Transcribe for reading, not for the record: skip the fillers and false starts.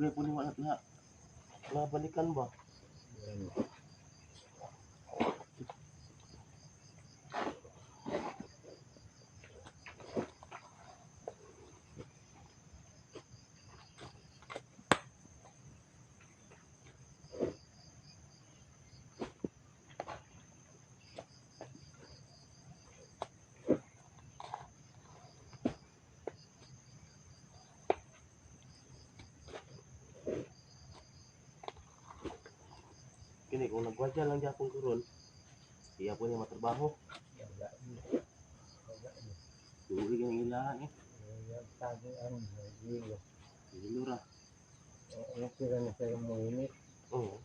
Dugay po ni wala na balikan ba? Kini kung nagwadya lang dyan akong kuron, iya po niya matrabaho. Duwi ka ng ilahan eh. Hilo ra. Okay na sa yung init. Oo.